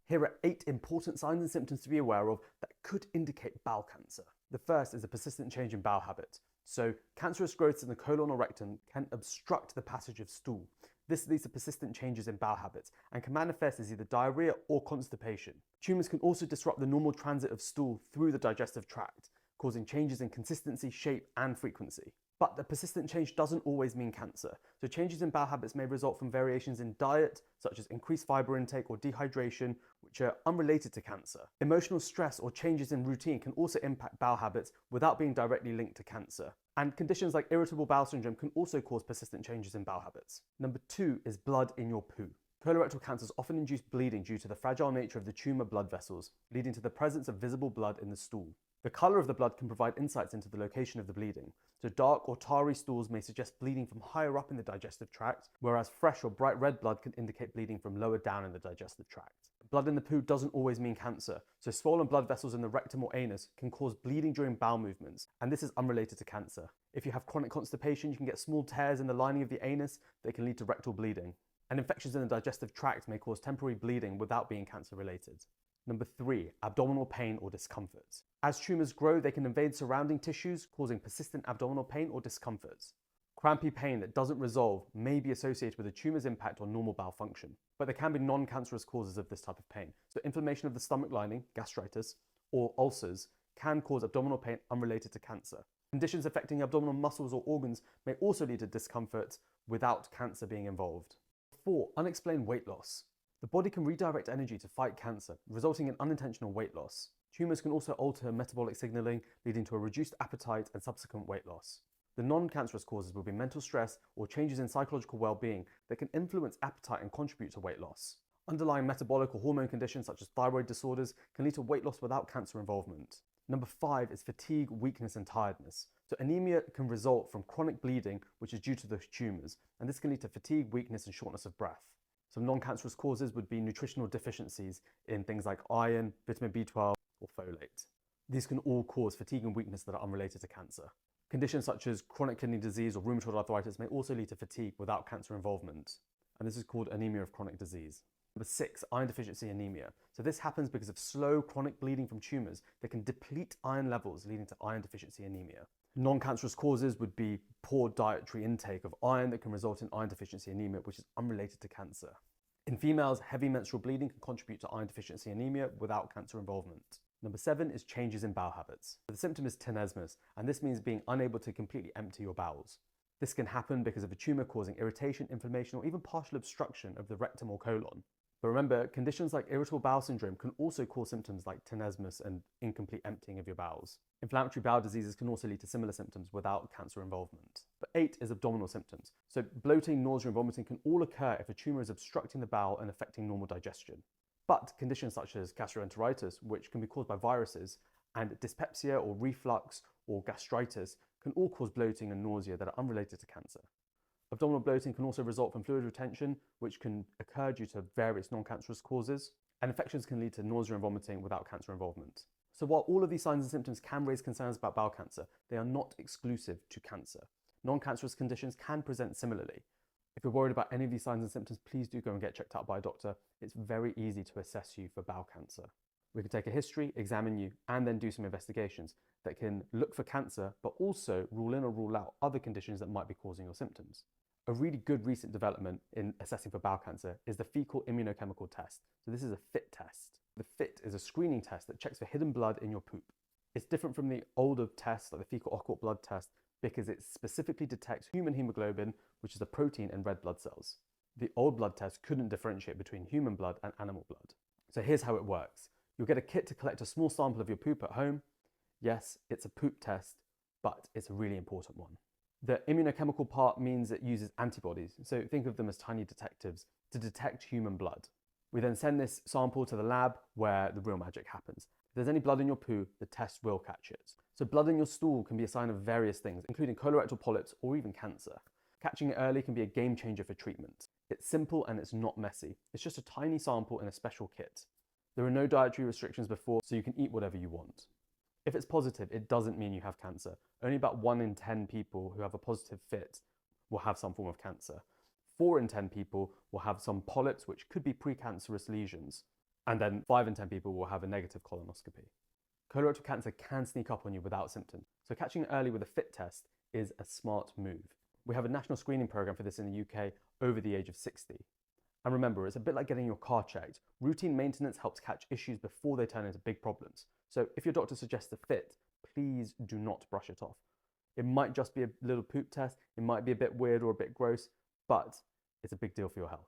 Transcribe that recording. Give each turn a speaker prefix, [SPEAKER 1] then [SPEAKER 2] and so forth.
[SPEAKER 1] Here are 8 important signs and symptoms to be aware of that could indicate bowel cancer. The first is a persistent change in bowel habit. So cancerous growths in the colon or rectum can obstruct the passage of stool. This leads to persistent changes in bowel habits and can manifest as either diarrhea or constipation. Tumours can also disrupt the normal transit of stool through the digestive tract, causing changes in consistency, shape, and frequency. But the persistent change doesn't always mean cancer. So changes in bowel habits may result from variations in diet, such as increased fiber intake or dehydration, which are unrelated to cancer. Emotional stress or changes in routine can also impact bowel habits without being directly linked to cancer. And conditions like irritable bowel syndrome can also cause persistent changes in bowel habits. Number 2 is blood in your poo. Colorectal cancers often induce bleeding due to the fragile nature of the tumour blood vessels, leading to the presence of visible blood in the stool. The colour of the blood can provide insights into the location of the bleeding. So dark or tarry stools may suggest bleeding from higher up in the digestive tract, whereas fresh or bright red blood can indicate bleeding from lower down in the digestive tract. Blood in the poo doesn't always mean cancer, so swollen blood vessels in the rectum or anus can cause bleeding during bowel movements, and this is unrelated to cancer. If you have chronic constipation, you can get small tears in the lining of the anus that can lead to rectal bleeding. And infections in the digestive tract may cause temporary bleeding without being cancer related. Number 3, abdominal pain or discomfort. As tumours grow, they can invade surrounding tissues, causing persistent abdominal pain or discomfort. Crampy pain that doesn't resolve may be associated with a tumour's impact on normal bowel function, but there can be non-cancerous causes of this type of pain. So inflammation of the stomach lining, gastritis, or ulcers can cause abdominal pain unrelated to cancer. Conditions affecting abdominal muscles or organs may also lead to discomfort without cancer being involved. 4, unexplained weight loss. The body can redirect energy to fight cancer, resulting in unintentional weight loss. Tumours can also alter metabolic signalling, leading to a reduced appetite and subsequent weight loss. The non-cancerous causes will be mental stress or changes in psychological well-being that can influence appetite and contribute to weight loss. Underlying metabolic or hormone conditions such as thyroid disorders can lead to weight loss without cancer involvement. Number 5 is fatigue, weakness, and tiredness. So anemia can result from chronic bleeding, which is due to the tumours, and this can lead to fatigue, weakness, and shortness of breath. Some non-cancerous causes would be nutritional deficiencies in things like iron, vitamin B12, or folate. These can all cause fatigue and weakness that are unrelated to cancer. Conditions such as chronic kidney disease or rheumatoid arthritis may also lead to fatigue without cancer involvement, and this is called anemia of chronic disease. Number 6, iron deficiency anemia. So this happens because of slow chronic bleeding from tumours that can deplete iron levels, leading to iron deficiency anemia. Non-cancerous causes would be poor dietary intake of iron that can result in iron deficiency anemia, which is unrelated to cancer. In females, heavy menstrual bleeding can contribute to iron deficiency anemia without cancer involvement. Number 7 is changes in bowel habits. The symptom is tenesmus, and this means being unable to completely empty your bowels. This can happen because of a tumour causing irritation, inflammation, or even partial obstruction of the rectum or colon. But remember, conditions like irritable bowel syndrome can also cause symptoms like tenesmus and incomplete emptying of your bowels. Inflammatory bowel diseases can also lead to similar symptoms without cancer involvement. But 8 is abdominal symptoms. So bloating, nausea, and vomiting can all occur if a tumour is obstructing the bowel and affecting normal digestion. But conditions such as gastroenteritis, which can be caused by viruses, and dyspepsia or reflux or gastritis can all cause bloating and nausea that are unrelated to cancer. Abdominal bloating can also result from fluid retention, which can occur due to various non-cancerous causes, and infections can lead to nausea and vomiting without cancer involvement. So while all of these signs and symptoms can raise concerns about bowel cancer, they are not exclusive to cancer. Non-cancerous conditions can present similarly. If you're worried about any of these signs and symptoms, please do go and get checked out by a doctor. It's very easy to assess you for bowel cancer. We can take a history, examine you, and then do some investigations that can look for cancer, but also rule in or rule out other conditions that might be causing your symptoms. A really good recent development in assessing for bowel cancer is the Fecal Immunochemical Test. So this is a FIT test. The FIT is a screening test that checks for hidden blood in your poop. It's different from the older tests like the fecal occult blood test because it specifically detects human hemoglobin, which is a protein in red blood cells. The old blood test couldn't differentiate between human blood and animal blood. So here's how it works. You'll get a kit to collect a small sample of your poop at home. Yes, it's a poop test, but it's a really important one. The immunochemical part means it uses antibodies, so think of them as tiny detectives to detect human blood. We then send this sample to the lab where the real magic happens. If there's any blood in your poo, the test will catch it. So blood in your stool can be a sign of various things, including colorectal polyps or even cancer. Catching it early can be a game changer for treatment. It's simple and it's not messy. It's just a tiny sample in a special kit. There are no dietary restrictions before, so you can eat whatever you want. If it's positive, it doesn't mean you have cancer. Only about 1 in 10 people who have a positive FIT will have some form of cancer. 4 in 10 people will have some polyps, which could be precancerous lesions. And then 5 in 10 people will have a negative colonoscopy. Colorectal cancer can sneak up on you without symptoms, so catching it early with a FIT test is a smart move. We have a national screening program for this in the UK over the age of 60. And remember, it's a bit like getting your car checked. Routine maintenance helps catch issues before they turn into big problems. So if your doctor suggests a FIT, please do not brush it off. It might just be a little poop test, it might be a bit weird or a bit gross, but it's a big deal for your health.